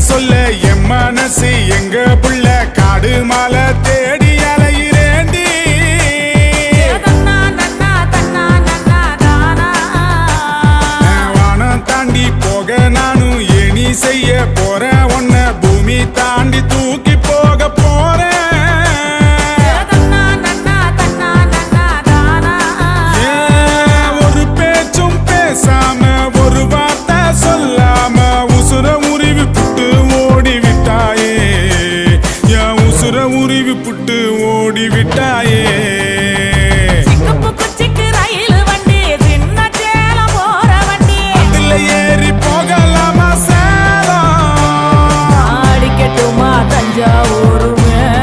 சொல்ல என் மனசு எங்க புள்ள காடு மாலை தேடி அலையிறேண்டி வானம் தாண்டி போக நானும் ஏனி செய்ய போறேன் உன்னை பூமி தாண்டி தூக்கி போக போறேன் ஒரு பேச்சும் பேசாம ஒரு வார்த்தை சொல்லாம உசுர உருவி புட்டு ஓடி விட்டாயே என் உசுர உருவி புட்டு ஓடி விட்டாயே